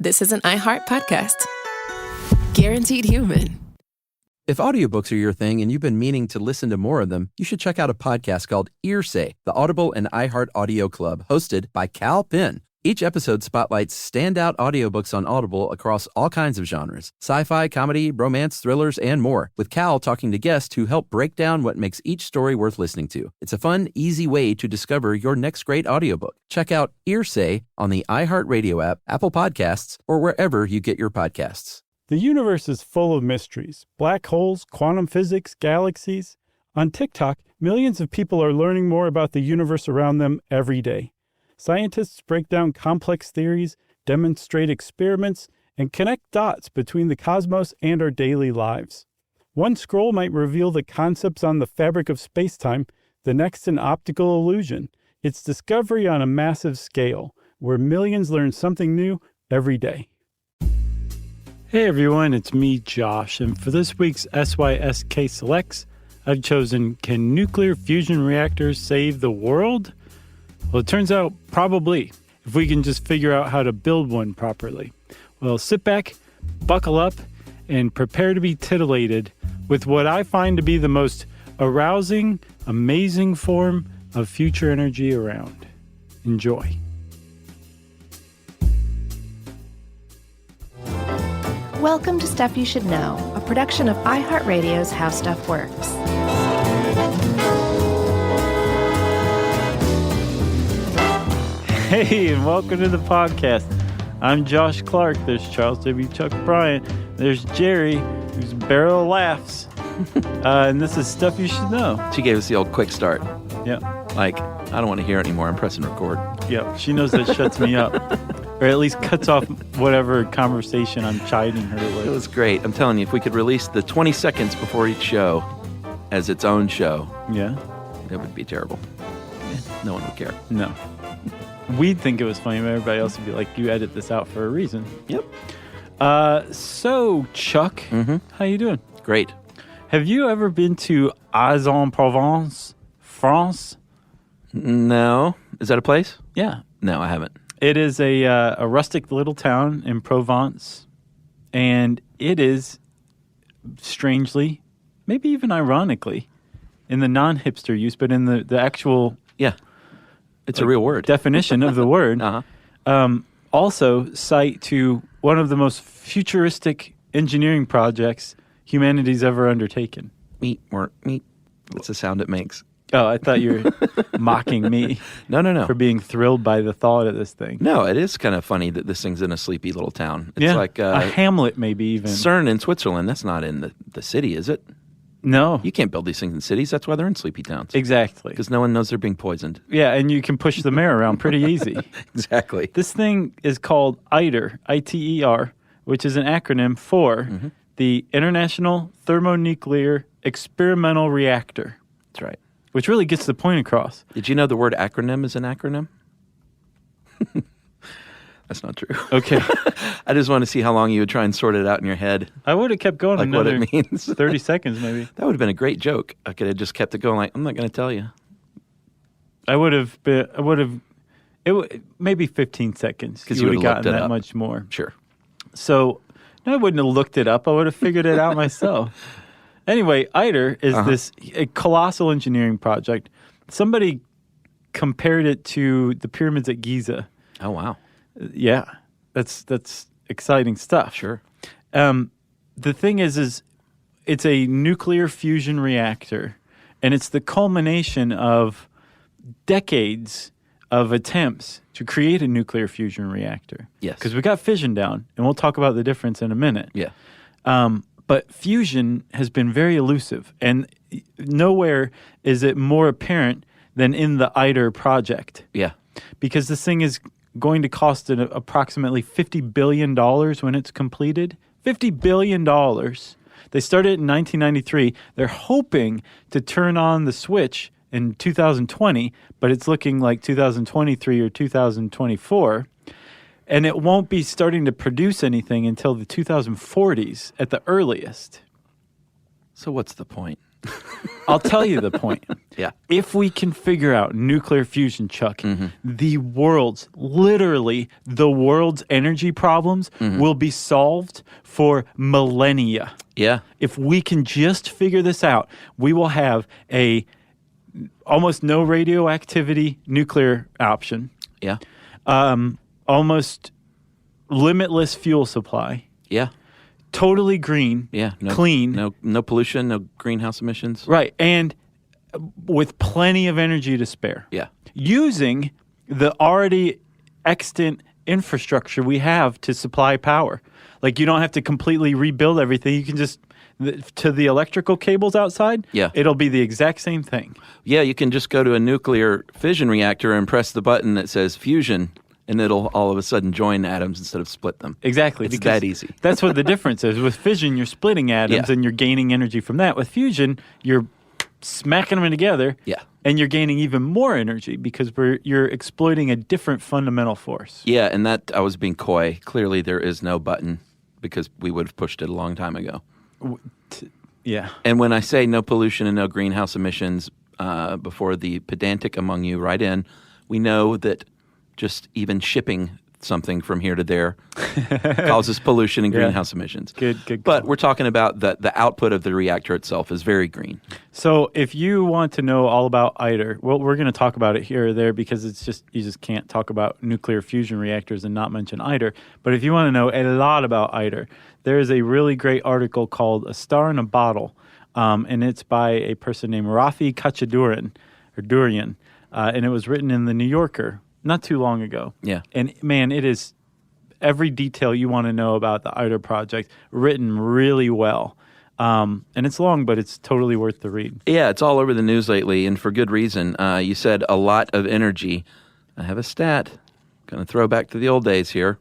This is an iHeart podcast. Guaranteed human. If audiobooks are your thing and you've been meaning to listen to more of them, you should check out a podcast called Earsay, the Audible and iHeart Audio Club, hosted by Cal Penn. Each episode spotlights standout audiobooks on Audible across all kinds of genres: sci-fi, comedy, romance, thrillers, and more, with Cal talking to guests who help break down what makes each story worth listening to. It's a fun, easy way to discover your next great audiobook. Check out Earsay on the iHeartRadio app, Apple Podcasts, or wherever you get your podcasts. The universe is full of mysteries. Black holes, quantum physics, galaxies. On TikTok, millions of people are learning more about the universe around them every day. Scientists break down complex theories, demonstrate experiments, and connect dots between the cosmos and our daily lives. One scroll might reveal the concepts on the fabric of space-time, the next an optical illusion. It's discovery on a massive scale, where millions learn something new every day. Hey everyone, it's me, Josh, and for this week's SYSK Selects, I've chosen Can Nuclear Fusion Reactors Save the World? Well, it turns out probably, if we can just figure out how to build one properly. Well, sit back, buckle up, and prepare to be titillated with what I find to be the most arousing, amazing form of future energy around. Enjoy. Welcome to Stuff You Should Know, a production of iHeartRadio's How Stuff Works. Hey, and welcome to the podcast. I'm Josh Clark. There's Charles W. Chuck Bryant. There's Jerry, who's a barrel of laughs. And this is Stuff You Should Know. She gave us the old quick start. Yeah. Like, I don't want to hear it anymore. I'm pressing record. Yeah, she knows that shuts me up. Or at least cuts off whatever conversation I'm chiding her with. It was great. I'm telling you, if we could release the 20 seconds before each show as its own show, Yeah? it would be terrible. No one would care. No. We'd think it was funny, but everybody else would be like, you edit this out for a reason. Yep. So, Chuck, how you doing? Great. Have you ever been to Aix-en-Provence, France? No. Is that a place? Yeah. No, I haven't. It is a rustic little town in Provence, and it is strangely, maybe even ironically, in the non-hipster use, but in the actual... Yeah. It's a real word. Definition of the word. Also site to one of the most futuristic engineering projects humanity's ever undertaken. Meat, work, meat. That's the sound it makes. Oh, I thought you were mocking me. No. For being thrilled by the thought of this thing. No, it is kind of funny that this thing's in a sleepy little town. It's like a hamlet, maybe even. CERN in Switzerland. That's not in the city, is it? No. You can't build these things in cities. That's why they're in sleepy towns. Exactly. Because no one knows they're being poisoned. Yeah, and you can push the mayor around pretty easy. Exactly. This thing is called ITER, I-T-E-R, which is an acronym for the International Thermonuclear Experimental Reactor. That's right. Which really gets the point across. Did you know the word acronym is an acronym? That's not true. Okay. I just want to see how long you would try and sort it out in your head. I would have kept going like another what it means. 30 seconds maybe. That would have been a great joke. I could have just kept it going like, I'm not going to tell you. Maybe 15 seconds. Because you would have gotten looked it that up. much more. Sure. So, no, I wouldn't have looked it up. I would have figured it out myself. Anyway, ITER is this a colossal engineering project. Somebody compared it to the pyramids at Giza. Oh, wow. Yeah, that's exciting stuff. Sure. The thing is it's a nuclear fusion reactor, and it's the culmination of decades of attempts to create a nuclear fusion reactor. Yes. Because we got fission down, and we'll talk about the difference in a minute. Yeah. But fusion has been very elusive, and nowhere is it more apparent than in the ITER project. Yeah. Because this thing is going to cost approximately $50 billion when it's completed. $50 billion. They started in 1993. They're hoping to turn on the switch in 2020, but it's looking like 2023 or 2024. And it won't be starting to produce anything until the 2040s at the earliest. So what's the point? I'll tell you the point. Yeah. If we can figure out nuclear fusion, Chuck, literally the world's energy problems will be solved for millennia. Yeah. If we can just figure this out, we will have a almost no radioactivity nuclear option. Yeah. Almost limitless fuel supply. Yeah. Totally green. Yeah. Clean. No pollution, no greenhouse emissions. Right. And with plenty of energy to spare. Yeah. Using the already extant infrastructure we have to supply power. Like, you don't have to completely rebuild everything. You can just, to the electrical cables outside, it'll be the exact same thing. Yeah, you can just go to a nuclear fission reactor and press the button that says fusion, and it'll all of a sudden join atoms instead of split them. Exactly. It's that easy. That's what the difference is. With fission, you're splitting atoms and you're gaining energy from that. With fusion, you're smacking them together, and you're gaining even more energy because you're exploiting a different fundamental force. Yeah, and that I was being coy. Clearly, there is no button because we would have pushed it a long time ago. Yeah. And when I say no pollution and no greenhouse emissions, before the pedantic among you write in, we know that just even shipping something from here to there causes pollution and greenhouse emissions. Good. But we're talking about the output of the reactor itself is very green. So if you want to know all about ITER, well, we're going to talk about it here or there because you just can't talk about nuclear fusion reactors and not mention ITER. But if you want to know a lot about ITER, there is a really great article called A Star in a Bottle, and it's by a person named Rafi Kachadurian, and it was written in The New Yorker not too long ago. Yeah. And man, it is every detail you want to know about the ITER project written really well. And it's long, but it's totally worth the read. Yeah, it's all over the news lately, and for good reason. You said a lot of energy. I have a stat. Going to throw back to the old days here.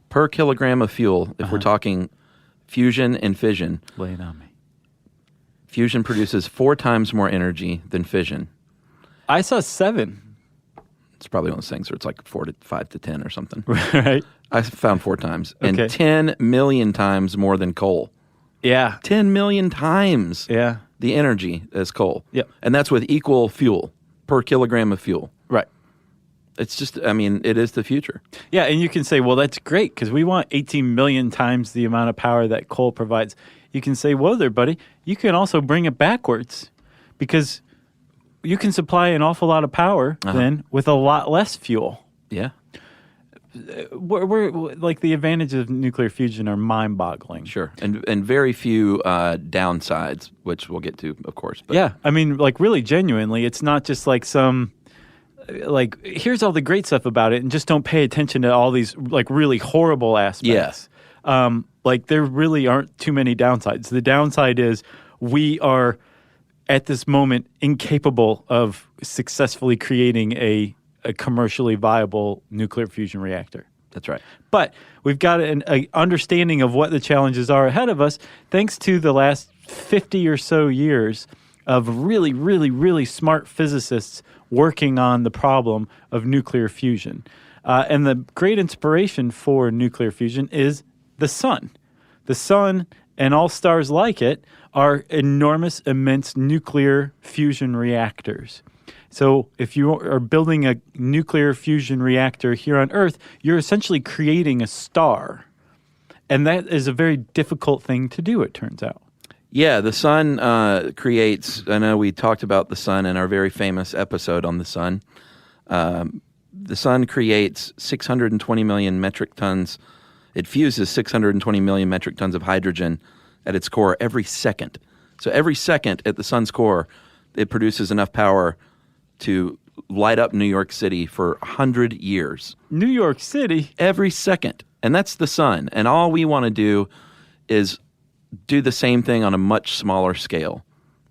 Per kilogram of fuel, if we're talking fusion and fission. Lay it on me. Fusion produces 4 times more energy than fission. I saw 7. It's probably one of those things where it's like 5 to 10 or something. Right. I found 4 times. And Okay. 10 million times more than coal. Yeah. 10 million times the energy as coal. Yep. And that's with equal fuel, per kilogram of fuel. Right. It's just, I mean, it is the future. Yeah, and you can say, well, that's great because we want 18 million times the amount of power that coal provides. You can say, whoa there, buddy. You can also bring it backwards because you can supply an awful lot of power then with a lot less fuel. Yeah. We're like the advantages of nuclear fusion are mind-boggling. Sure. And very few downsides, which we'll get to, of course. But. Yeah. I mean, like really genuinely, it's not just like some, like, here's all the great stuff about it and just don't pay attention to all these like really horrible aspects. Yeah. Like there really aren't too many downsides. The downside is we are at this moment incapable of successfully creating a commercially viable nuclear fusion reactor. That's right. But we've got an understanding of what the challenges are ahead of us thanks to the last 50 or so years of really, really, really smart physicists working on the problem of nuclear fusion. And the great inspiration for nuclear fusion is the sun. The sun and all stars like it are enormous, immense nuclear fusion reactors. So if you are building a nuclear fusion reactor here on Earth, you're essentially creating a star. And that is a very difficult thing to do, it turns out. Yeah, the sun creates, I know we talked about the sun in our very famous episode on the sun. The sun creates 620 million metric tons. It fuses 620 million metric tons of hydrogen at its core every second. So every second at the sun's core, it produces enough power to light up New York City for 100 years. New York City? Every second. And that's the sun. And all we want to do is do the same thing on a much smaller scale.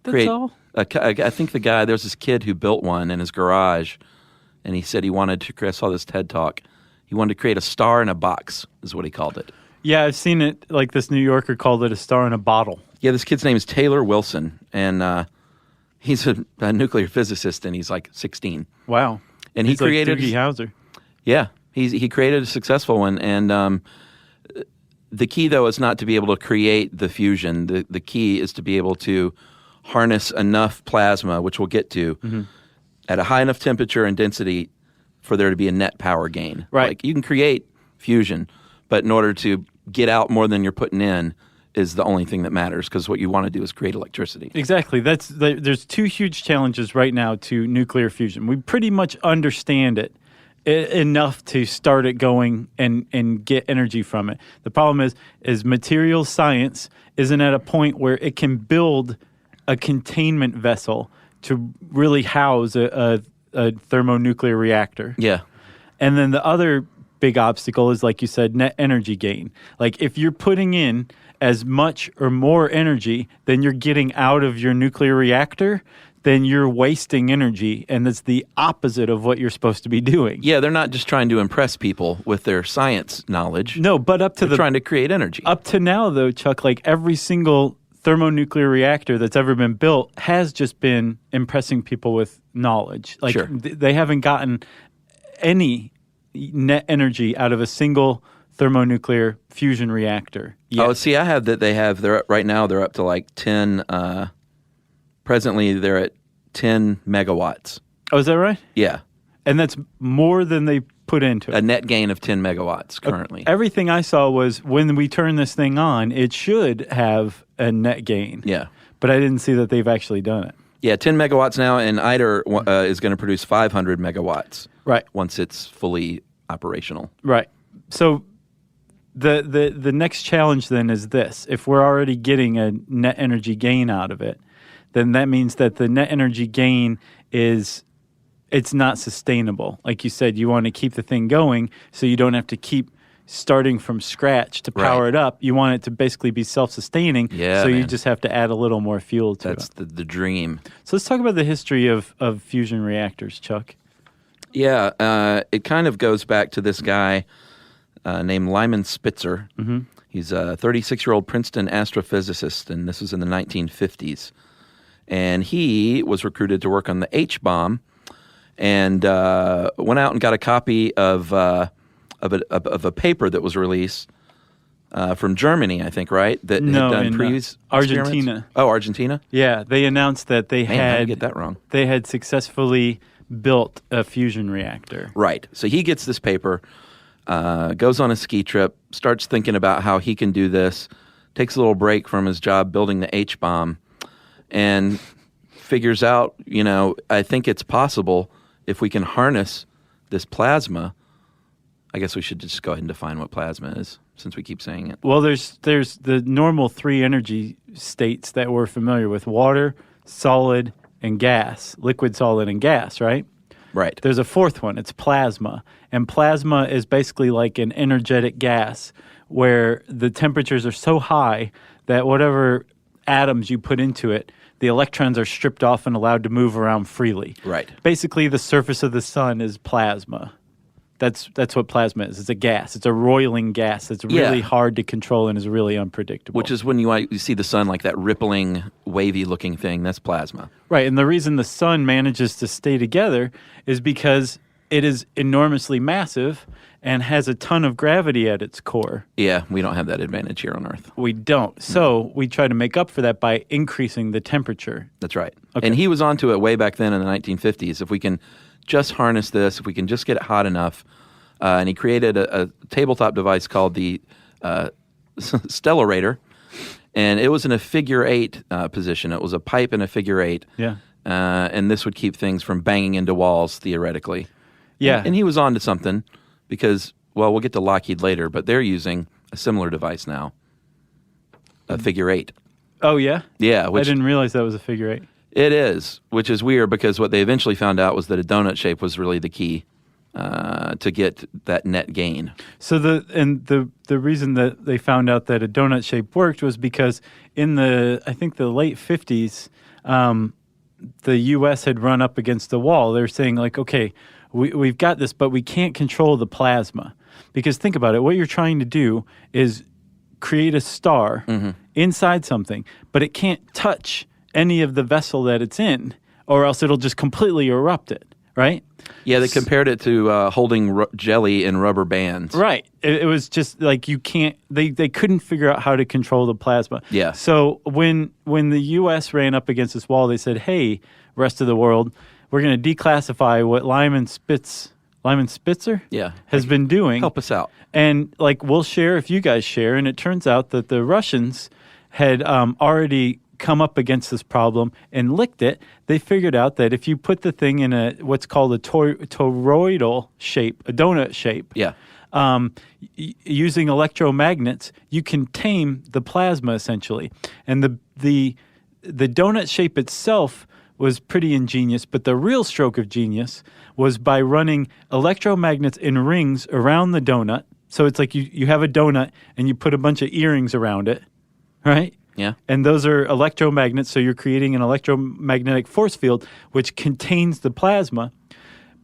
That's all? I think the guy, there's this kid who built one in his garage, and he said he wanted to, I saw this TED Talk, he wanted to create a star in a box, is what he called it. Yeah, I've seen it, like this New Yorker called it a star in a bottle. Yeah, this kid's name is Taylor Wilson, and he's a nuclear physicist, and he's like 16. Wow. And he's he created... like Doogie Howser. Yeah, he created a successful one, and the key, though, is not to be able to create the fusion. The key is to be able to harness enough plasma, which we'll get to, at a high enough temperature and density for there to be a net power gain. Right. Like you can create fusion, but in order to get out more than you're putting in is the only thing that matters, because what you want to do is create electricity. Exactly. There's two huge challenges right now to nuclear fusion. We pretty much understand it enough to start it going and get energy from it. The problem is material science isn't at a point where it can build a containment vessel to really house a thermonuclear reactor. Yeah. And then the other big obstacle is, like you said, net energy gain. Like if you're putting in as much or more energy than you're getting out of your nuclear reactor, then you're wasting energy, and that's the opposite of what you're supposed to be doing. Yeah, they're not just trying to impress people with their science knowledge. No, but they're trying to create energy. Up to now, though, Chuck, like every single thermonuclear reactor that's ever been built has just been impressing people with knowledge. Like Sure. They haven't gotten any net energy out of a single thermonuclear fusion reactor yet. Oh, see, I have that they're right now they're up to like 10, presently they're at 10 megawatts. Oh, is that right? Yeah. And that's more than they put into it. A net gain of 10 megawatts currently. Everything I saw was when we turn this thing on, it should have a net gain. Yeah. But I didn't see that they've actually done it. Yeah, 10 megawatts now, and ITER is going to produce 500 megawatts. Right. Once it's fully operational. Right. So the next challenge then is this. If we're already getting a net energy gain out of it, then that means that the net energy gain it's not sustainable. Like you said, you want to keep the thing going so you don't have to keep starting from scratch to power it up. You want it to basically be self-sustaining, Yeah, so you man. just have to add a little more fuel to That's it. the dream. So let's talk about the history of fusion reactors, Chuck. Yeah, it kind of goes back to this guy named Lyman Spitzer. Mm-hmm. He's a 36-year-old Princeton astrophysicist, and this was in the 1950s. And he was recruited to work on the H-bomb, and went out and got a copy of a paper that was released from Germany, I think, right? That had done in previous Argentina. experiments? Oh, Argentina? Yeah, they announced that they Man, how did I get that wrong? They had successfully built a fusion reactor. Right. So he gets this paper, goes on a ski trip, starts thinking about how he can do this, takes a little break from his job building the H-bomb, and figures out, I think it's possible if we can harness this plasma. I guess we should just go ahead and define what plasma is, since we keep saying it. Well, there's the normal three energy states that we're familiar with: water, solid, and gas. Liquid, solid, and gas, right? Right. There's a fourth one. It's plasma. And plasma is basically like an energetic gas where the temperatures are so high that whatever atoms you put into it, the electrons are stripped off and allowed to move around freely. Right. Basically, the surface of the sun is plasma. That's what plasma is. It's a gas. It's a roiling gas that's really hard to control and is really unpredictable. Which is when you see the sun like that rippling, wavy-looking thing. That's plasma. Right, and the reason the sun manages to stay together is because it is enormously massive and has a ton of gravity at its core. Yeah, we don't have that advantage here on Earth. We don't. So we try to make up for that by increasing the temperature. That's right. Okay. And he was onto it way back then in the 1950s. If we can just harness this, if we can just get it hot enough, and he created a tabletop device called the Stellarator, and it was in a figure eight position. It was a pipe in a figure eight. Yeah. And this would keep things from banging into walls, theoretically. Yeah. And he was on to something because, well, we'll get to Lockheed later, but they're using a similar device now, a figure eight. Oh, yeah? Yeah. I didn't realize that was a figure eight. It is, which is weird because what they eventually found out was that a donut shape was really the key to get that net gain. So the reason that they found out that a donut shape worked was because in the late 50s, the U.S. had run up against the wall. They were saying like, okay, we've got this, but we can't control the plasma. Because think about it, what you're trying to do is create a star inside something, but it can't touch any of the vessel that it's in, or else it'll just completely erupt it. right? Yeah, they compared it to holding jelly in rubber bands. Right. It was just like you can't. They couldn't figure out how to control the plasma. Yeah. So when the U.S. ran up against this wall, they said, "Hey, rest of the world, we're going to declassify what Lyman Spitzer has been doing. Help us out. And like we'll share if you guys share." And it turns out that the Russians had already come up against this problem and licked it. They figured out that if you put the thing in what's called a toroidal shape, a donut shape, using electromagnets, you can tame the plasma essentially. And the donut shape itself was pretty ingenious, but the real stroke of genius was by running electromagnets in rings around the donut. So it's like you have a donut and you put a bunch of earrings around it, right? Yeah. And those are electromagnets, so you're creating an electromagnetic force field which contains the plasma.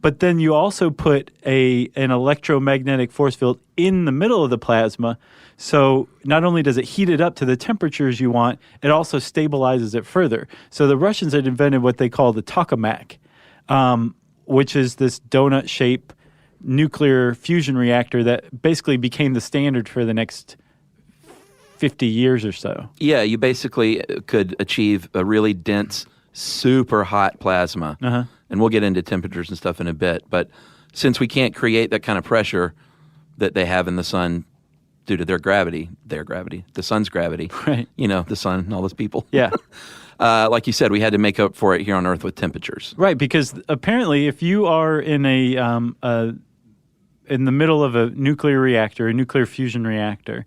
But then you also put an electromagnetic force field in the middle of the plasma, so not only does it heat it up to the temperatures you want, it also stabilizes it further. So the Russians had invented what they call the tokamak, which is this donut-shaped nuclear fusion reactor that basically became the standard for the next 50 years or so. Yeah, you basically could achieve a really dense, super hot plasma. Uh-huh. And we'll get into temperatures and stuff in a bit. But since we can't create that kind of pressure that they have in the sun due to their gravity, the sun's gravity, right? You know, the sun and all those people. Yeah. Like you said, we had to make up for it here on Earth with temperatures. Right, because apparently if you are in in the middle of a nuclear reactor, a nuclear fusion reactor,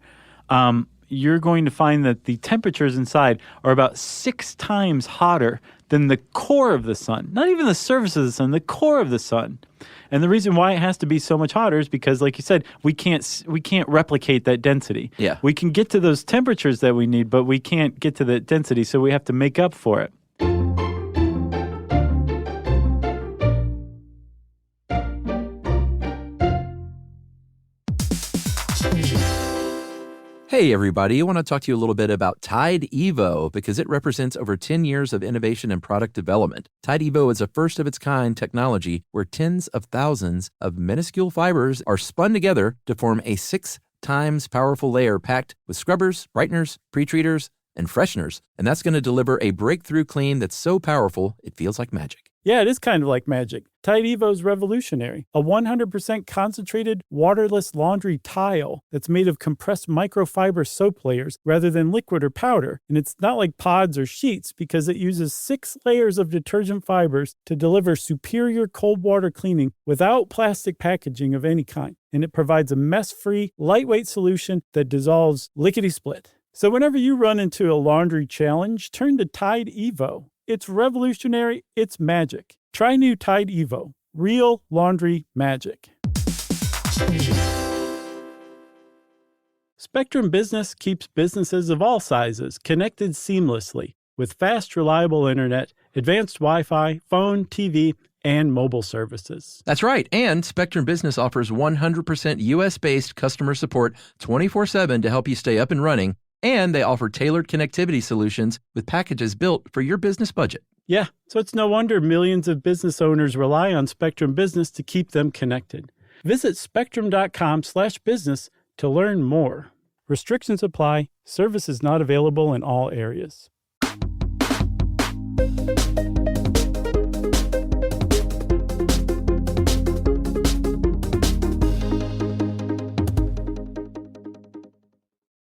you're going to find that the temperatures inside are about 6 times hotter than the core of the sun. Not even the surface of the sun, the core of the sun. And the reason why it has to be so much hotter is because, like you said, we can't replicate that density. Yeah. We can get to those temperatures that we need, but we can't get to the density, so we have to make up for it. Hey, everybody. I want to talk to you a little bit about Tide Evo because it represents over 10 years of innovation and product development. Tide Evo is a first-of-its-kind technology where tens of thousands of minuscule fibers are spun together to form a 6 times powerful layer packed with scrubbers, brighteners, pre-treaters, and fresheners. And that's going to deliver a breakthrough clean that's so powerful, it feels like magic. Yeah, it is kind of like magic. Tide Evo is revolutionary. A 100% concentrated, waterless laundry tile that's made of compressed microfiber soap layers rather than liquid or powder. And it's not like pods or sheets because it uses 6 layers of detergent fibers to deliver superior cold water cleaning without plastic packaging of any kind. And it provides a mess-free, lightweight solution that dissolves lickety-split. So whenever you run into a laundry challenge, turn to Tide Evo. It's revolutionary. It's magic. Try new Tide Evo. Real laundry magic. Spectrum Business keeps businesses of all sizes connected seamlessly with fast, reliable internet, advanced Wi-Fi, phone, TV, and mobile services. That's right. And Spectrum Business offers 100% U.S.-based customer support 24/7 to help you stay up and running. And they offer tailored connectivity solutions with packages built for your business budget. Yeah, so it's no wonder millions of business owners rely on Spectrum Business to keep them connected. Visit spectrum.com/business to learn more. Restrictions apply. Services not available in all areas.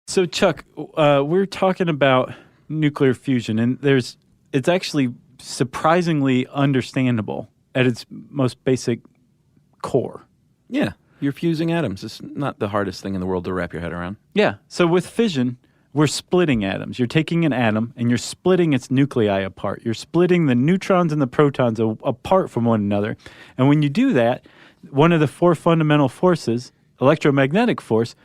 So, Chuck, we're talking about nuclear fusion, and it's actually surprisingly understandable at its most basic core. Yeah, you're fusing atoms. It's not the hardest thing in the world to wrap your head around. Yeah, so with fission, we're splitting atoms. You're taking an atom, and you're splitting its nuclei apart. You're splitting the neutrons and the protons apart from one another. And when you do that, one of the 4 fundamental forces, electromagnetic force,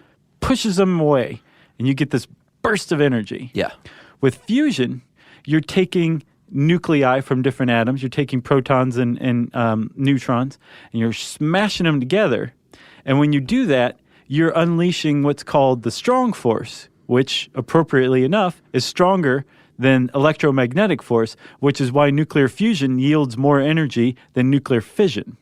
pushes them away. And you get this burst of energy. Yeah. With fusion, you're taking nuclei from different atoms. You're taking protons and neutrons, and you're smashing them together. And when you do that, you're unleashing what's called the strong force, which, appropriately enough, is stronger than electromagnetic force, which is why nuclear fusion yields more energy than nuclear fission.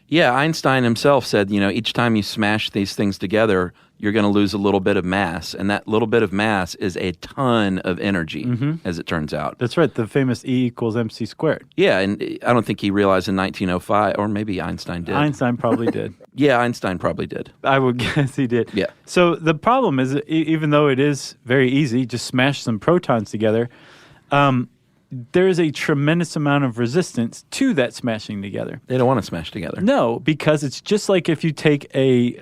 Yeah, Einstein himself said, each time you smash these things together, you're going to lose a little bit of mass. And that little bit of mass is a ton of energy, as it turns out. That's right, the famous E equals mc squared. Yeah, and I don't think he realized in 1905, or maybe Einstein did. Einstein probably did. Yeah, Einstein probably did. I would guess he did. Yeah. So the problem is, even though it is very easy, just smash some protons together, there is a tremendous amount of resistance to that smashing together. They don't want to smash together. No, because it's just like if you take a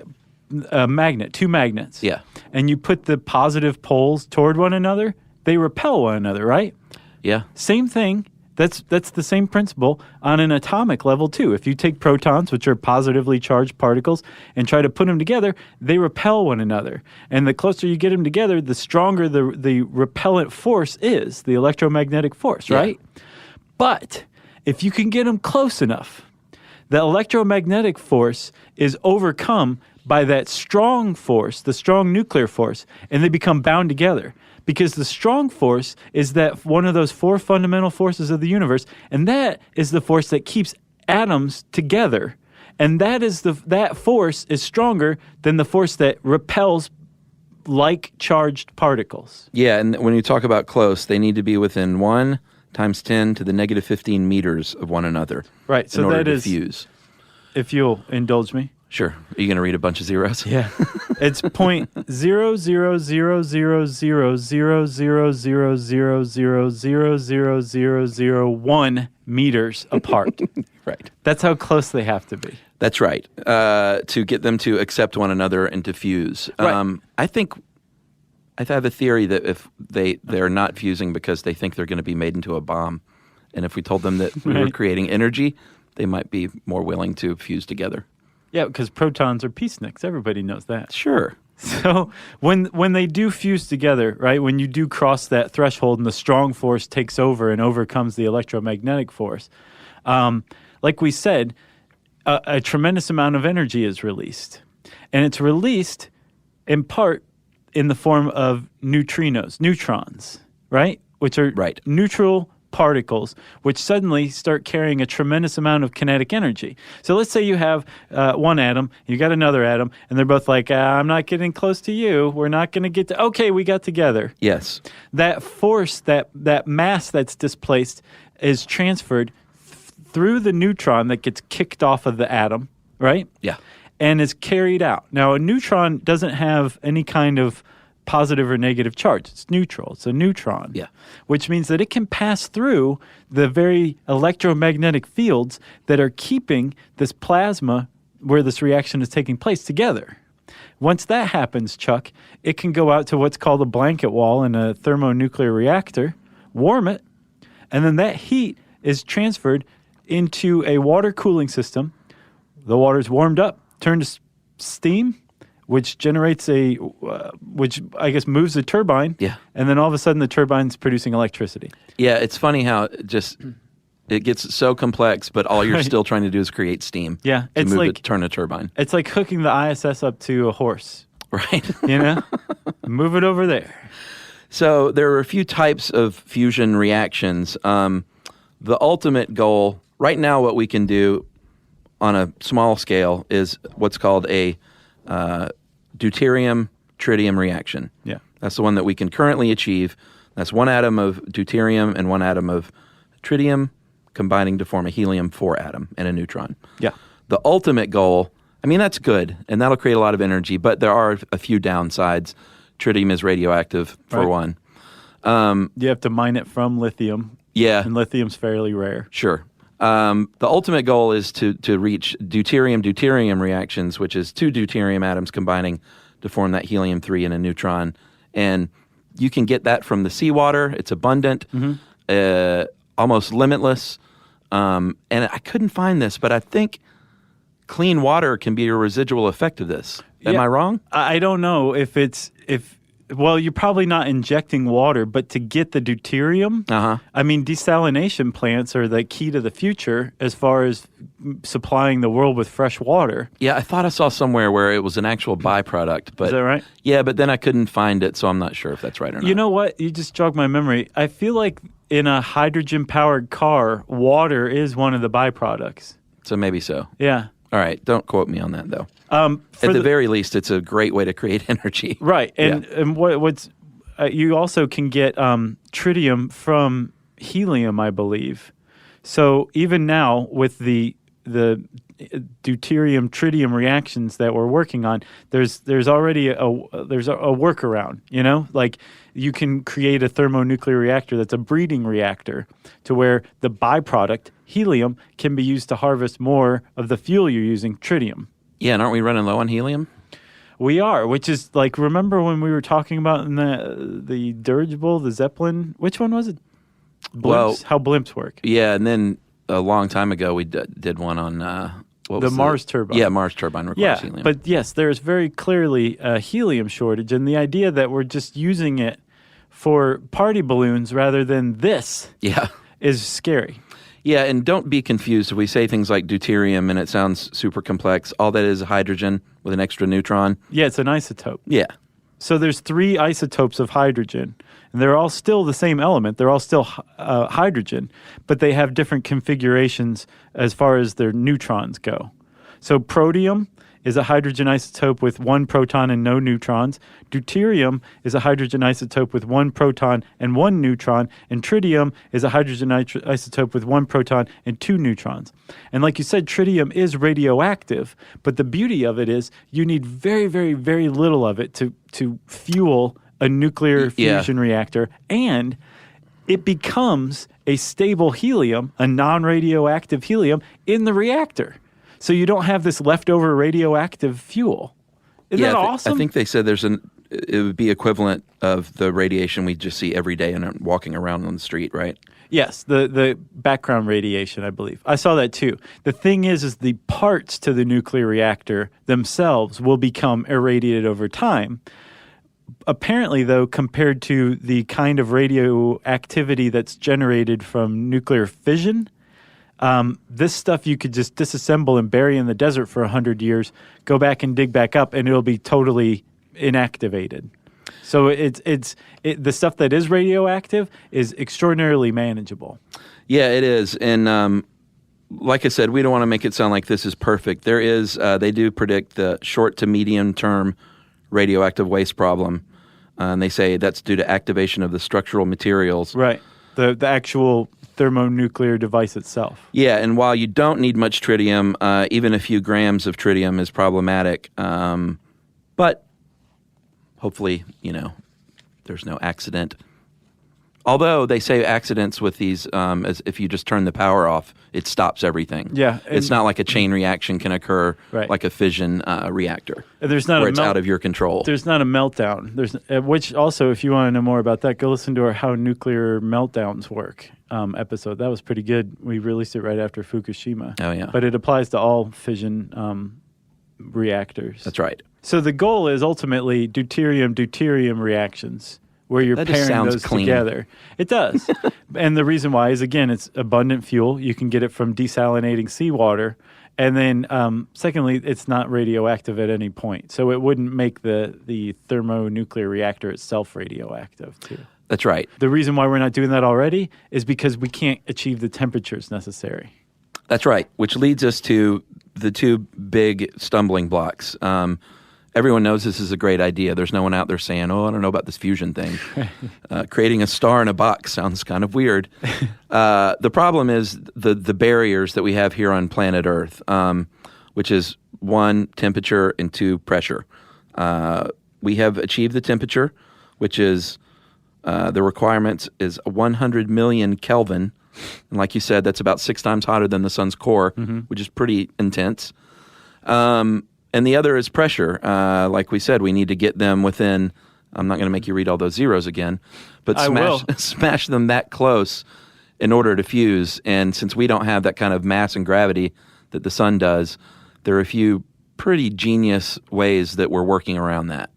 magnet, two magnets, Yeah. and you put the positive poles toward one another, they repel one another, right? Yeah. Same thing. That's the same principle on an atomic level too. If you take protons, which are positively charged particles, and try to put them together, they repel one another. And the closer you get them together, the stronger the repellent force is, the electromagnetic force, right? But if you can get them close enough, the electromagnetic force is overcome by that strong force, the strong nuclear force, and they become bound together. Because the strong force is that one of those four fundamental forces of the universe, and that is the force that keeps atoms together. And that force is stronger than the force that repels like charged particles. Yeah, and when you talk about close, they need to be within 1 times 10 to the negative 15 meters of one another. Right, so in order that to is, fuse. If you'll indulge me. Sure. Are you going to read a bunch of zeros? Yeah. It's 0.0000000000000001 meters apart. Right. That's how close they have to be. That's right. To get them to accept one another and to fuse. Right. I have a theory that if they're not fusing because they think they're going to be made into a bomb, and if we told them that we were creating energy, they might be more willing to fuse together. Yeah, because protons are peaceniks. Everybody knows that. Sure. So when they do fuse together, right, when you do cross that threshold and the strong force takes over and overcomes the electromagnetic force, like we said, a tremendous amount of energy is released. And it's released in part in the form of neutrons, right, which are neutral particles, which suddenly start carrying a tremendous amount of kinetic energy. So let's say you have one atom, you got another atom, and they're both like, I'm not getting close to you. We're not going to get to... Okay, we got together. Yes. That force, that mass that's displaced is transferred through the neutron that gets kicked off of the atom, right? Yeah. And is carried out. Now, a neutron doesn't have any kind of positive or negative charge. It's neutral. It's a neutron. Yeah. Which means that it can pass through the very electromagnetic fields that are keeping this plasma where this reaction is taking place together. Once that happens, Chuck, it can go out to what's called a blanket wall in a thermonuclear reactor, warm it, and then that heat is transferred into a water cooling system. The water's warmed up, turned to steam, which generates which I guess moves the turbine. Yeah. And then all of a sudden the turbine's producing electricity. Yeah, it's funny how it gets so complex, but all you're still trying to do is create steam. Yeah. To turn a turbine. It's like hooking the ISS up to a horse. Right. You know? Move it over there. So there are a few types of fusion reactions. The ultimate goal, right now what we can do on a small scale is what's called a deuterium-tritium reaction. Yeah. That's the one that we can currently achieve. That's one atom of deuterium and one atom of tritium combining to form a helium-4 atom and a neutron. Yeah. The ultimate goal, I mean, that's good, and that'll create a lot of energy, but there are a few downsides. Tritium is radioactive, for one. You have to mine it from lithium. Yeah. And lithium's fairly rare. Sure. The ultimate goal is to reach deuterium-deuterium reactions, which is two deuterium atoms combining to form that helium-3 and a neutron. And you can get that from the seawater. It's abundant, almost limitless. And I couldn't find this, but I think clean water can be a residual effect of this. Am I wrong? I don't know if Well, you're probably not injecting water, but to get the deuterium, I mean, desalination plants are the key to the future as far as supplying the world with fresh water. Yeah, I thought I saw somewhere where it was an actual byproduct. But is that right? Yeah, but then I couldn't find it, so I'm not sure if that's right or not. You know what? You just jogged my memory. I feel like in a hydrogen-powered car, water is one of the byproducts. So maybe so. Yeah. All right, don't quote me on that, though. At the very least, it's a great way to create energy. Right, and what's you also can get tritium from helium, I believe. So even now with the deuterium tritium reactions that we're working on, there's already a workaround. You know, like you can create a thermonuclear reactor that's a breeding reactor, to where the byproduct helium can be used to harvest more of the fuel you're using, tritium. Yeah, and aren't we running low on helium? We are, which is like, remember when we were talking about in the dirigible, the Zeppelin? Which one was it? Blimps? Well, how blimps work. Yeah, and then a long time ago we did one on the Mars turbine. Yeah, Mars turbine requires helium. But yes, there is very clearly a helium shortage, and the idea that we're just using it for party balloons rather than this is scary. Yeah, and don't be confused if we say things like deuterium and it sounds super complex. All that is hydrogen with an extra neutron. Yeah, it's an isotope. Yeah. So there's 3 isotopes of hydrogen, and they're all still the same element. They're all still hydrogen, but they have different configurations as far as their neutrons go. So protium is a hydrogen isotope with 1 proton and no neutrons. Deuterium is a hydrogen isotope with 1 proton and 1 neutron. And tritium is a hydrogen isotope with 1 proton and 2 neutrons. And like you said, tritium is radioactive, but the beauty of it is you need very, very, very little of it to fuel a nuclear fusion reactor, and it becomes a stable helium, a non-radioactive helium, in the reactor. So you don't have this leftover radioactive fuel. Isn't that awesome? I think they said it would be equivalent of the radiation we just see every day and walking around on the street, right? Yes, the background radiation, I believe. I saw that too. The thing is the parts to the nuclear reactor themselves will become irradiated over time. Apparently, though, compared to the kind of radioactivity that's generated from nuclear fission, this stuff you could just disassemble and bury in the desert for 100 years, go back and dig back up, and it'll be totally inactivated. So the stuff that is radioactive is extraordinarily manageable. Yeah, it is. And like I said, we don't want to make it sound like this is perfect. There is, they do predict the short to medium term radioactive waste problem. And they say that's due to activation of the structural materials. Right. The actual thermonuclear device itself. Yeah, and while you don't need much tritium, even a few grams of tritium is problematic. But hopefully, there's no accident. Although they say accidents with these, as if you just turn the power off, it stops everything. Yeah, it's not like a chain reaction can occur right. like a fission reactor. There's not where it's out of your control. There's not a meltdown. Which also, if you want to know more about that, go listen to our How Nuclear Meltdowns Work episode. That was pretty good. We released it right after Fukushima. Oh yeah, but it applies to all fission reactors. That's right. So the goal is ultimately deuterium reactions, where you're pairing those together. It does. And the reason why is, again, it's abundant fuel. You can get it from desalinating seawater. And then, secondly, it's not radioactive at any point. So it wouldn't make the thermonuclear reactor itself radioactive, too. That's right. The reason why we're not doing that already is because we can't achieve the temperatures necessary. That's right, which leads us to the 2 big stumbling blocks. Everyone knows this is a great idea. There's no one out there saying, I don't know about this fusion thing. Creating a star in a box sounds kind of weird. The problem is the barriers that we have here on planet Earth, which is 1, temperature, and 2, pressure. We have achieved the temperature, which is the requirement is 100 million Kelvin. And like you said, that's about 6 times hotter than the sun's core, which is pretty intense. And the other is pressure. Like we said, we need to get them within, I'm not going to make you read all those zeros again, but smash them that close in order to fuse. And since we don't have that kind of mass and gravity that the sun does, there are a few pretty genius ways that we're working around that.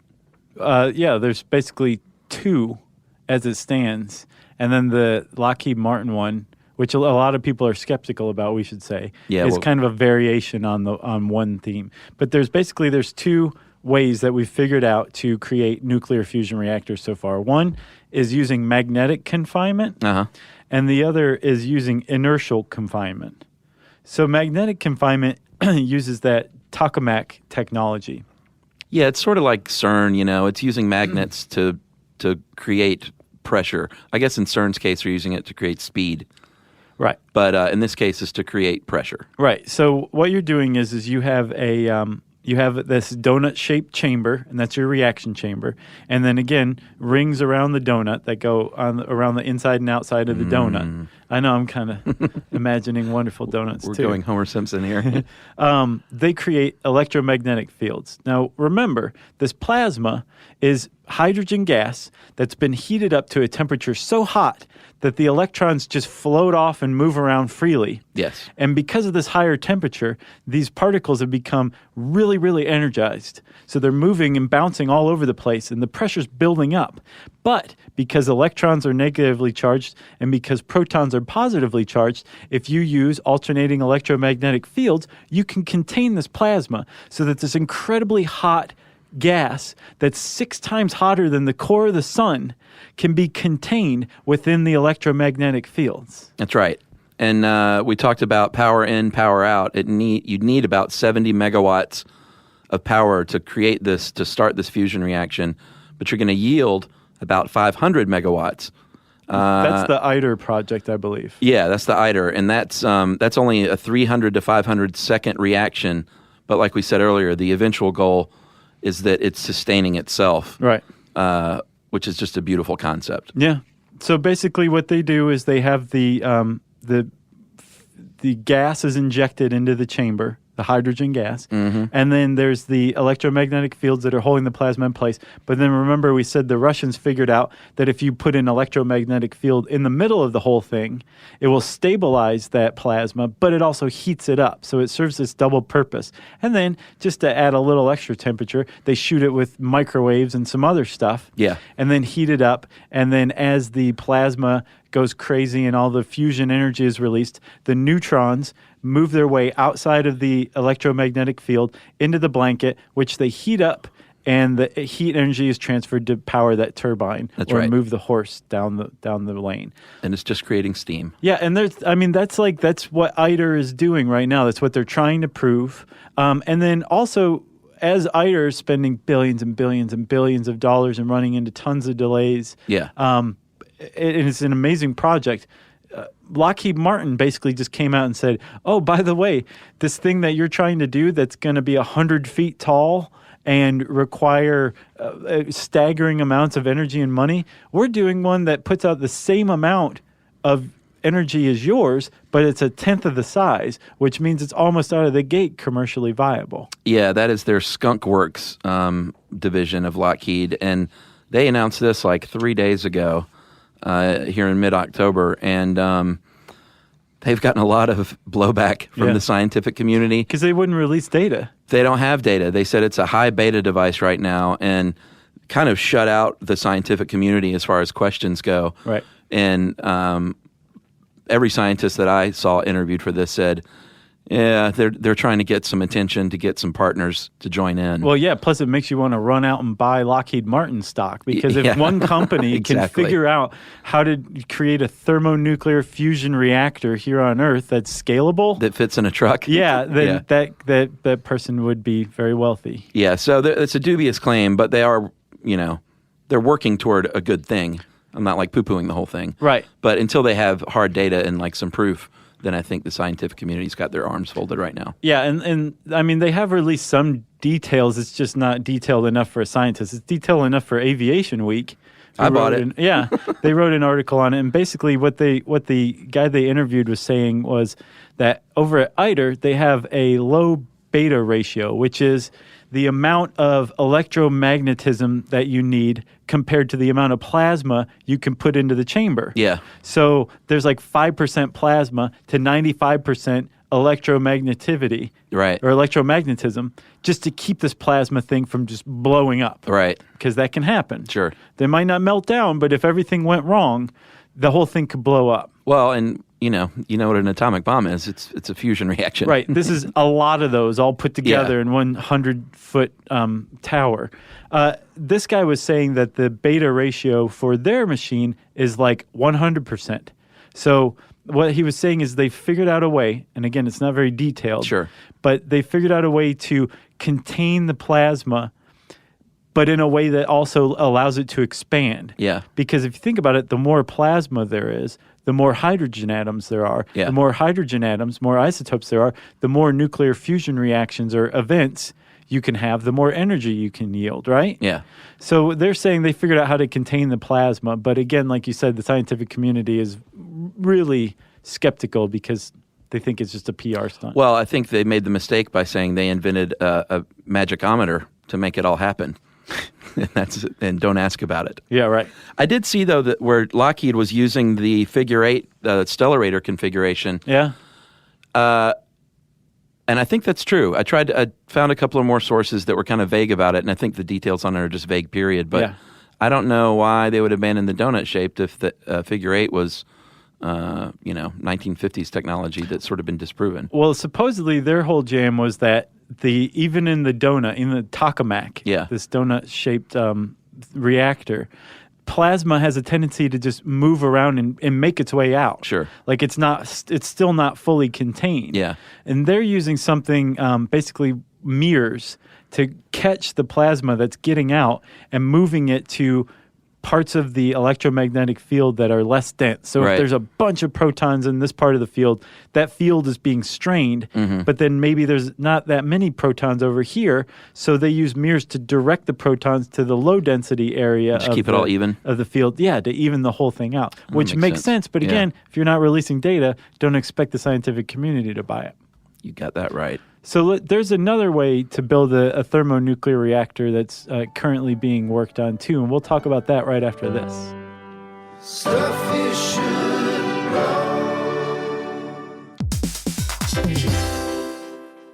There's basically two as it stands. And then the Lockheed Martin one, which a lot of people are skeptical about, we should say, is kind of a variation on one theme. But there's two ways that we've figured out to create nuclear fusion reactors so far. One is using magnetic confinement, and the other is using inertial confinement. So magnetic confinement uses that tokamak technology. Yeah, it's sort of like CERN, it's using magnets to create pressure. I guess in CERN's case, they're using it to create speed. Right. But in this case, it's to create pressure. Right. So what you're doing is you have you have this donut-shaped chamber, and that's your reaction chamber. And then again, rings around the donut that go around the inside and outside of the donut. I know I'm kind of imagining wonderful donuts We're too. going Homer Simpson here. They create electromagnetic fields. Now, remember, this plasma is hydrogen gas that's been heated up to a temperature so hot that the electrons just float off and move around freely. Yes. And because of this higher temperature, these particles have become really, really energized. So they're moving and bouncing all over the place, and the pressure's building up. But because electrons are negatively charged and because protons are positively charged, if you use alternating electromagnetic fields, you can contain this plasma so that this incredibly hot gas that's 6 times hotter than the core of the sun can be contained within the electromagnetic fields. That's right. And we talked about power in, power out. You'd need about 70 megawatts of power to create this, to start this fusion reaction, but you're going to yield about 500 megawatts. That's the ITER project, I believe. Yeah, that's the ITER, and that's only a 300 to 500 second reaction. But like we said earlier, the eventual goal is that it's sustaining itself, right? Which is just a beautiful concept. Yeah. So basically, what they do is they have the gas is injected into the chamber, the hydrogen gas, and then there's the electromagnetic fields that are holding the plasma in place. But then remember, we said the Russians figured out that if you put an electromagnetic field in the middle of the whole thing, it will stabilize that plasma, but it also heats it up. So it serves this double purpose. And then just to add a little extra temperature, they shoot it with microwaves and some other stuff. Yeah. And then heat it up. And then as the plasma goes crazy and all the fusion energy is released, the neutrons move their way outside of the electromagnetic field into the blanket, which they heat up, and the heat energy is transferred to power that turbine. That's or right. Move the horse down the lane. And it's just creating steam. Yeah, and that's what ITER is doing right now. That's what they're trying to prove. And then also, as ITER is spending billions and billions and billions of dollars and running into tons of delays, it's an amazing project. Lockheed Martin basically just came out and said, oh, by the way, this thing that you're trying to do that's going to be 100 feet tall and require staggering amounts of energy and money, we're doing one that puts out the same amount of energy as yours, but it's a tenth of the size, which means it's almost out of the gate commercially viable. Yeah, that is their Skunk Works division of Lockheed, and they announced this like 3 days ago. Here in mid-October, and they've gotten a lot of blowback from the scientific community. Because they wouldn't release data. They don't have data. They said it's a high beta device right now and kind of shut out the scientific community as far as questions go. Right. And every scientist that I saw interviewed for this said, yeah, they're trying to get some attention, to get some partners to join in. Well, yeah, plus it makes you want to run out and buy Lockheed Martin stock, because if one company can figure out how to create a thermonuclear fusion reactor here on Earth that's scalable, that fits in a truck. Then that person would be very wealthy. Yeah, so it's a dubious claim, but they are, they're working toward a good thing. I'm not like poo-pooing the whole thing. Right. But until they have hard data and like some proof, then I think the scientific community's got their arms folded right now. Yeah, and I mean, they have released some details. It's just not detailed enough for a scientist. It's detailed enough for Aviation Week. I bought it. They wrote an article on it, and basically what the guy they interviewed was saying was that over at ITER, they have a low beta ratio, which is the amount of electromagnetism that you need compared to the amount of plasma you can put into the chamber. Yeah. So there's like 5% plasma to 95% electromagnetivity Right. or electromagnetism just to keep this plasma thing from just blowing up. Right. Because that can happen. Sure. They might not melt down, but if everything went wrong, the whole thing could blow up. Well, and you know what an atomic bomb is. It's a fusion reaction. Right. This is a lot of those all put together Yeah. in 100-foot tower. This guy was saying that the beta ratio for their machine is like 100%. So what he was saying is they figured out a way, and again, it's not very detailed. Sure. But they figured out a way to contain the plasma, but in a way that also allows it to expand. Yeah. Because if you think about it, the more plasma there is, the more hydrogen atoms there are. Yeah. The more hydrogen atoms, more isotopes there are, the more nuclear fusion reactions or events you can have, the more energy you can yield, right? Yeah. So they're saying they figured out how to contain the plasma. But again, like you said, the scientific community is really skeptical because they think it's just a PR stunt. Well, I think they made the mistake by saying they invented a magicometer to make it all happen. and don't ask about it. Yeah, right. I did see, though, that where Lockheed was using the figure 8 Stellarator configuration. Yeah. And I think that's true. I found a couple of more sources that were kind of vague about it, and I think the details on it are just vague, period. But Yeah. I don't know why they would abandon the donut shaped if the figure 8 was, 1950s technology that's sort of been disproven. Well, supposedly their whole jam was that even in the donut, in the tokamak, Yeah. this donut-shaped reactor, plasma has a tendency to just move around and make its way out. Sure. Like it's still not fully contained. Yeah. And they're using something, basically mirrors, to catch the plasma that's getting out and moving it to parts of the electromagnetic field that are less dense. So Right. if there's a bunch of protons in this part of the field, that field is being strained, but then maybe there's not that many protons over here, so they use mirrors to direct the protons to the low density area Just keep it all even? of the field. Yeah, to even the whole thing out, which makes makes sense. sense. But Yeah. again, if you're not releasing data, don't expect the scientific community to buy it. You got that right. So there's another way to build a thermonuclear reactor that's currently being worked on too, and we'll talk about that right after this. Stuff you should know.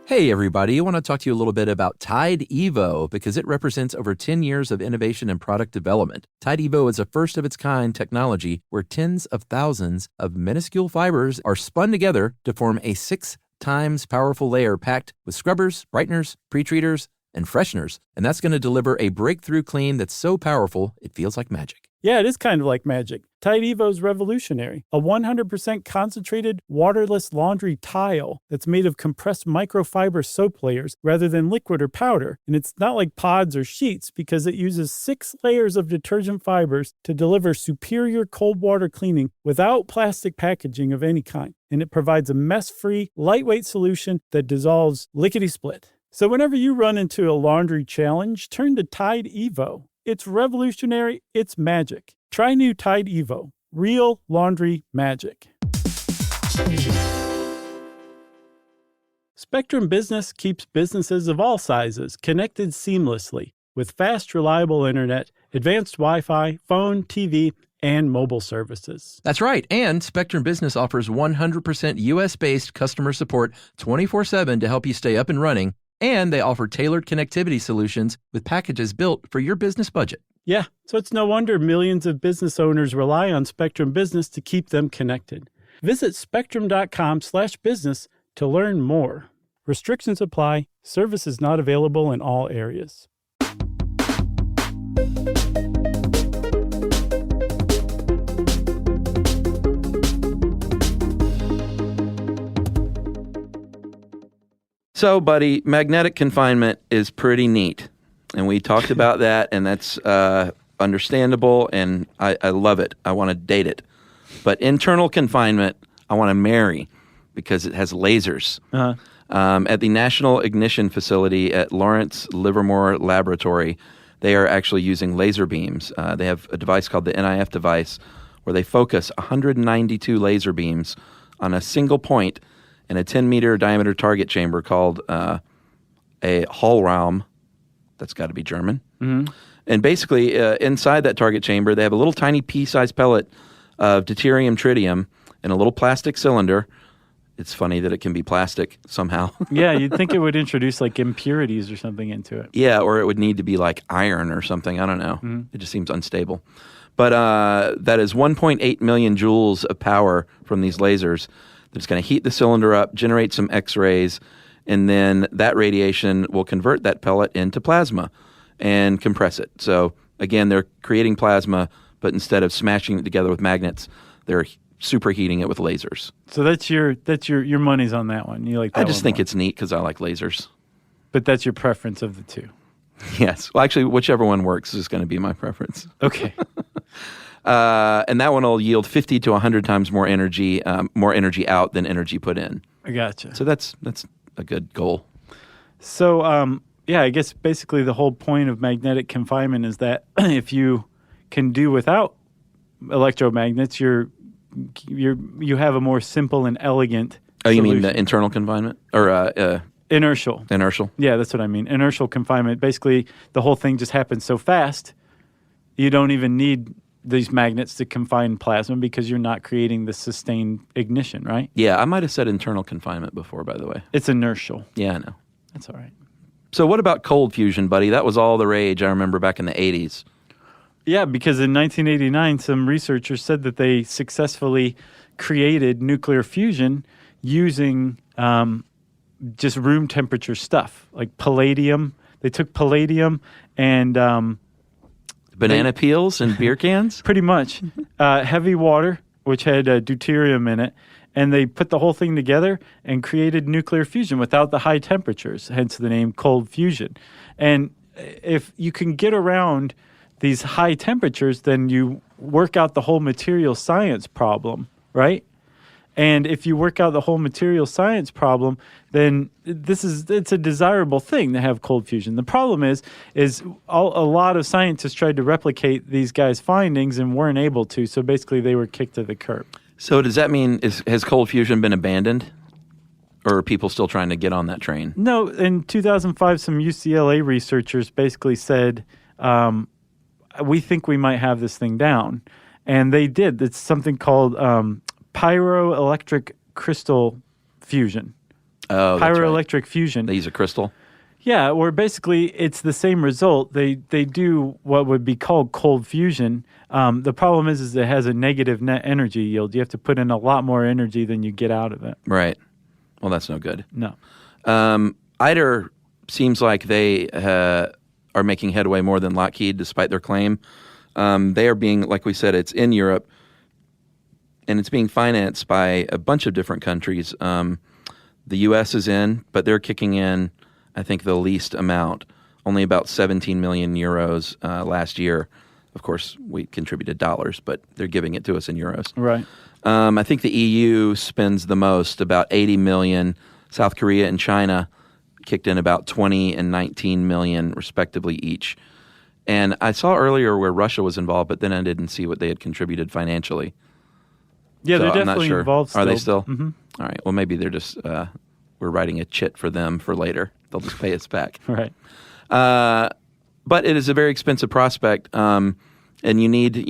Hey, everybody. I want to talk to you a little bit about Tide Evo because it represents over 10 years of innovation and product development. Tide Evo is a first-of-its-kind technology where tens of thousands of minuscule fibers are spun together to form a 6 times powerful layer packed with scrubbers, brighteners, pretreaters, and fresheners. And that's going to deliver a breakthrough clean that's so powerful, it feels like magic. Yeah, it is kind of like magic. Tide Evo's revolutionary. A 100% concentrated, waterless laundry tile that's made of compressed microfiber soap layers rather than liquid or powder. And it's not like pods or sheets because it uses 6 layers of detergent fibers to deliver superior cold water cleaning without plastic packaging of any kind. And it provides a mess-free, lightweight solution that dissolves lickety-split. So whenever you run into a laundry challenge, turn to Tide Evo. It's revolutionary, it's magic. Try new Tide Evo. Real laundry magic. Spectrum Business keeps businesses of all sizes connected seamlessly with fast, reliable internet, advanced Wi-Fi, phone, TV, and mobile services. That's right. And Spectrum Business offers 100% U.S.-based customer support 24/7 to help you stay up and running. And they offer tailored connectivity solutions with packages built for your business budget. Yeah, so it's no wonder millions of business owners rely on Spectrum Business to keep them connected. Visit spectrum.com/business to learn more. Restrictions apply. Services not available in all areas. So, buddy, magnetic confinement is pretty neat. And we talked about that, and that's understandable, and I love it. I want to date it. But internal confinement, I want to marry because it has lasers. At the National Ignition Facility at Lawrence Livermore Laboratory, they are actually using laser beams. They have a device called the NIF device where they focus 192 laser beams on a single point in a 10-meter diameter target chamber called a Hohlraum. That's got to be German. Mm-hmm. And basically, inside that target chamber, they have a little tiny pea-sized pellet of deuterium tritium in a little plastic cylinder. it's funny that it can be plastic somehow. Yeah, you'd think it would introduce like impurities or something into it. Yeah, or it would need to be like iron or something. I don't know. It just seems unstable. But that is 1.8 million joules of power from these lasers that's going to heat the cylinder up, generate some X-rays, and then that radiation will convert that pellet into plasma and compress it. So again, they're creating plasma, but instead of smashing it together with magnets, they're superheating it with lasers. So that's your money's on that one. You like that I just one think more. it's neat because I like lasers. But that's your preference of the two. Yes. Well, actually, whichever one works is going to be my preference. Okay. And that one will yield 50 to 100 times more energy out than energy put in. I gotcha. So that's a good goal. So, I guess basically the whole point of magnetic confinement is that if you can do without electromagnets, you have a more simple and elegant Oh, you solution. mean the internal confinement? Or Inertial. inertial? Yeah, that's what I mean. Inertial confinement. Basically, the whole thing just happens so fast, you don't even need these magnets to confine plasma because you're not creating the sustained ignition, right? Yeah, I might have said internal confinement before, by the way. It's inertial. Yeah, I know. That's all right. So what about cold fusion, buddy? That was all the rage, I remember, back in the 80s. Yeah, because in 1989, some researchers said that they successfully created nuclear fusion using just room temperature stuff, like palladium. They took palladium and Banana peels and beer cans? pretty much heavy water, which had deuterium in it, and they put the whole thing together and created nuclear fusion without the high temperatures, hence the name cold fusion. And if you can get around these high temperatures, then you work out the whole material science problem, right? And if you work out the whole material science problem, then it's a desirable thing to have cold fusion. The problem is a lot of scientists tried to replicate these guys' findings and weren't able to. So basically, they were kicked to the curb. So does that mean, has cold fusion been abandoned? Or are people still trying to get on that train? No, in 2005, some UCLA researchers basically said, we think we might have this thing down. And they did. It's something called pyroelectric crystal fusion. Oh, that's right. Pyroelectric fusion. They use a crystal? Yeah, where basically it's the same result. They do what would be called cold fusion. The problem is it has a negative net energy yield. You have to put in a lot more energy than you get out of it. Right. Well, that's no good. No. ITER seems like they are making headway more than Lockheed, despite their claim. They are being, like we said, it's in Europe, and it's being financed by a bunch of different countries. The U.S. is in, but they're kicking in, I think, the least amount, only about 17 million euros last year. Of course, we contributed dollars, but they're giving it to us in euros. Right. I think the EU spends the most, about 80 million. South Korea and China kicked in about 20 and 19 million, respectively, each. And I saw earlier where Russia was involved, but then I didn't see what they had contributed financially. Yeah, So they're I'm not definitely sure. involved still. Are they still? Mm-hmm. All right. Well, maybe they're just, we're writing a chit for them for later. They'll just pay us back. Right. But it is a very expensive prospect. And you need,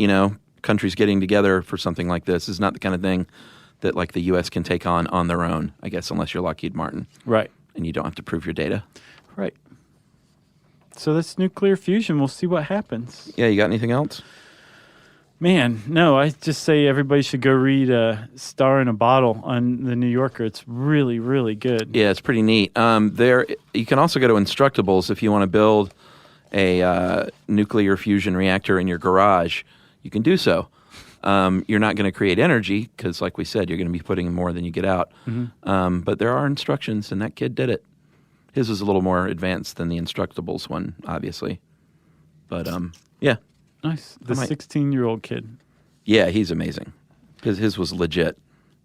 countries getting together for something like this. Is not the kind of thing that like the U.S. can take on their own, I guess, unless you're Lockheed Martin. Right. And you don't have to prove your data. Right. So that's nuclear fusion. We'll see what happens. Yeah, you got anything else? Man, no, I just say everybody should go read Star in a Bottle on the New Yorker. It's really, really good. Yeah, it's pretty neat. You can also go to Instructables if you want to build a nuclear fusion reactor in your garage. You can do so. You're not going to create energy because, like we said, you're going to be putting in more than you get out. Mm-hmm. But there are instructions, and that kid did it. His was a little more advanced than the Instructables one, obviously. But, yeah. Nice. The 16-year-old kid. Yeah, he's amazing. His was legit.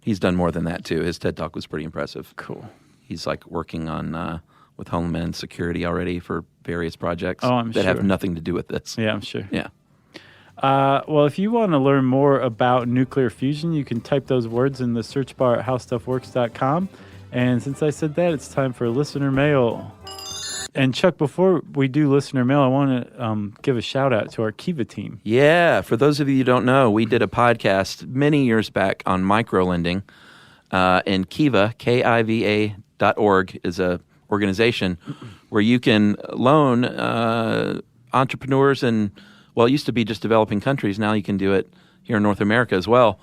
He's done more than that, too. His TED Talk was pretty impressive. Cool. He's, working on with Homeland Security already for various projects I'm that sure. have nothing to do with this. Yeah, I'm sure. Yeah. Well, if you want to learn more about nuclear fusion, you can type those words in the search bar at howstuffworks.com. And since I said that, it's time for listener mail. And Chuck, before we do listener mail, I want to give a shout out to our Kiva team. Yeah. For those of you who don't know, we did a podcast many years back on microlending. And Kiva, KIVA.org, is a organization where you can loan entrepreneurs in, well, it used to be just developing countries. Now you can do it here in North America as well.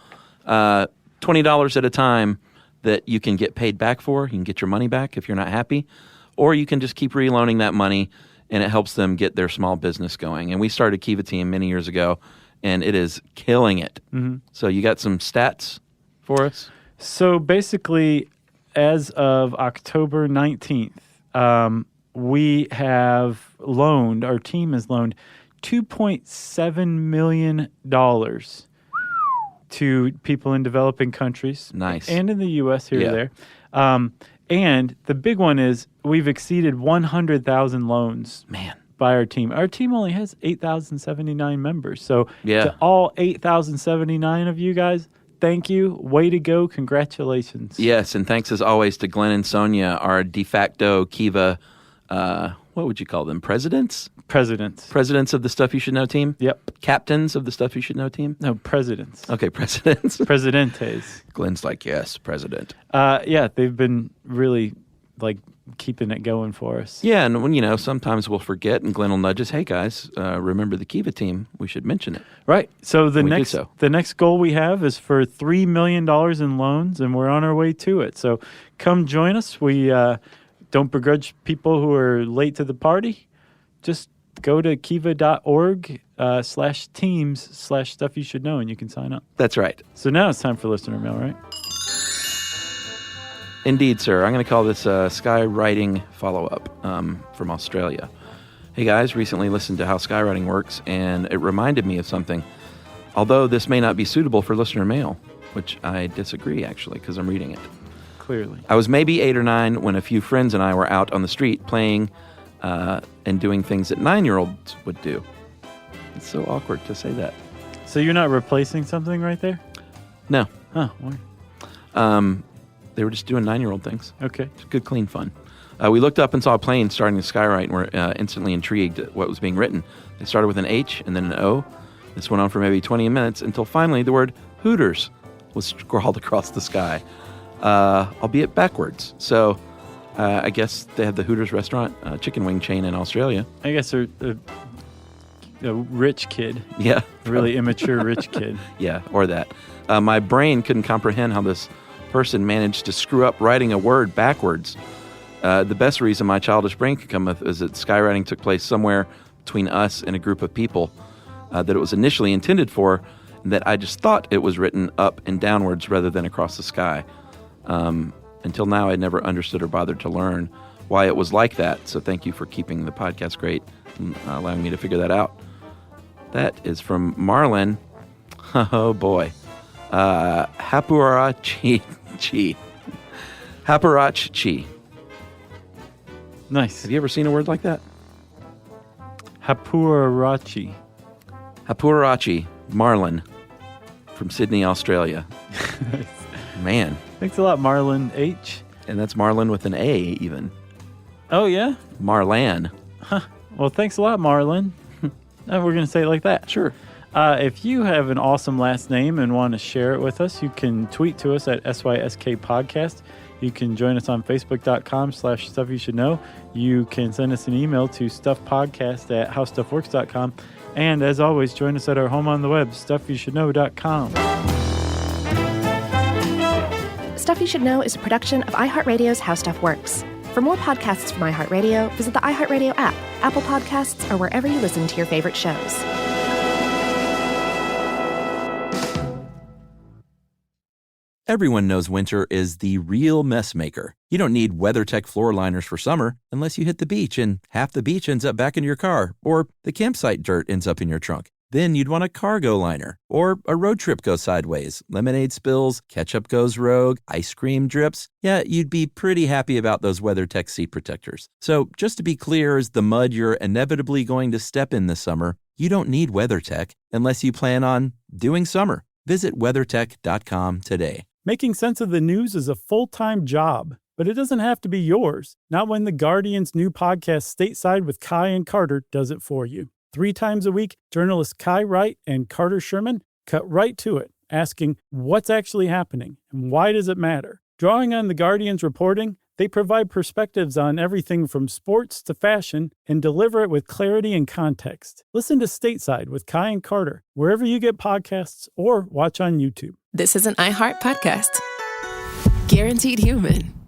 $20 at a time that you can get paid back for. You can get your money back if you're not happy. Or you can just keep reloaning that money, and it helps them get their small business going. And we started Kiva Team many years ago, and it is killing it. Mm-hmm. So you got some stats for us? So basically, as of October 19th, we have loaned, our team has loaned $2.7 million to people in developing countries. Nice. And in the U.S. here or there. And the big one is we've exceeded 100,000 loans. Man. By our team. Our team only has 8,079 members. So yeah. To all 8,079 of you guys, thank you. Way to go. Congratulations. Yes, and thanks as always to Glenn and Sonia, our de facto Kiva, what would you call them, presidents? Presidents of the Stuff You Should Know team? Yep. Captains of the Stuff You Should Know team? No, presidents. Okay, presidents. Presidentes. Glenn's like, yes, president. Yeah, they've been really, keeping it going for us. Yeah, and when, sometimes we'll forget, and Glenn will nudge us, hey, guys, remember the Kiva team. We should mention it. Right. So the next goal we have is for $3 million in loans, and we're on our way to it. So come join us. We don't begrudge people who are late to the party. Just go to kiva.org/teams/stuff you should know, and you can sign up. That's right. So now it's time for listener mail, right? Indeed, sir. I'm going to call this skywriting follow-up from Australia. Hey, guys, recently listened to how skywriting works, and it reminded me of something. Although this may not be suitable for listener mail, which I disagree, actually, because I'm reading it. Clearly. I was maybe 8 or 9 when a few friends and I were out on the street playing and doing things that 9-year-olds would do. It's so awkward to say that. So you're not replacing something right there? No. Oh, why? They were just doing 9-year-old things. Okay. It's good, clean fun. We looked up and saw a plane starting to skywrite and were instantly intrigued at what was being written. They started with an H and then an O. This went on for maybe 20 minutes until finally the word Hooters was scrawled across the sky, albeit backwards. So I guess they have the Hooters restaurant, chicken wing chain in Australia. I guess they're a rich kid. Yeah. Really immature rich kid. Yeah, or that. My brain couldn't comprehend how this person managed to screw up writing a word backwards. The best reason my childish brain could come up is that skywriting took place somewhere between us and a group of people that it was initially intended for, and that I just thought it was written up and downwards rather than across the sky. Until now, I'd never understood or bothered to learn why it was like that, so thank you for keeping the podcast great and allowing me to figure that out. That is from Marlon. Oh, boy. Hapurach Chi. Nice. Have you ever seen a word like that? Hapurach. Marlon from Sydney, Australia. Nice. Man. Thanks a lot, Marlon H. And that's Marlon with an A even. Oh, yeah? Marlan. Huh. Well, thanks a lot, Marlon. We're going to say it like that. Sure. If you have an awesome last name and want to share it with us, you can tweet to us at SYSK Podcast. You can join us on Facebook.com/Stuff You Should Know. You can send us an email to stuffpodcast@howstuffworks.com. And as always, join us at our home on the web, stuffyoushouldknow.com. Stuff You Should Know is a production of iHeartRadio's How Stuff Works. For more podcasts from iHeartRadio, visit the iHeartRadio app, Apple Podcasts, or wherever you listen to your favorite shows. Everyone knows winter is the real mess maker. You don't need WeatherTech floor liners for summer unless you hit the beach and half the beach ends up back in your car, or the campsite dirt ends up in your trunk. Then you'd want a cargo liner, or a road trip goes sideways, lemonade spills, ketchup goes rogue, ice cream drips. Yeah, you'd be pretty happy about those WeatherTech seat protectors. So just to be clear, as the mud you're inevitably going to step in this summer, you don't need WeatherTech unless you plan on doing summer. Visit WeatherTech.com today. Making sense of the news is a full-time job, but it doesn't have to be yours. Not when The Guardian's new podcast, Stateside with Kai and Carter, does it for you. 3 times a week, journalists Kai Wright and Carter Sherman cut right to it asking what's actually happening and why does it matter. Drawing on The Guardian's reporting, they provide perspectives on everything from sports to fashion and deliver it with clarity and context. Listen to Stateside with Kai and Carter, wherever you get podcasts or watch on YouTube. This is an iHeart podcast. Guaranteed human.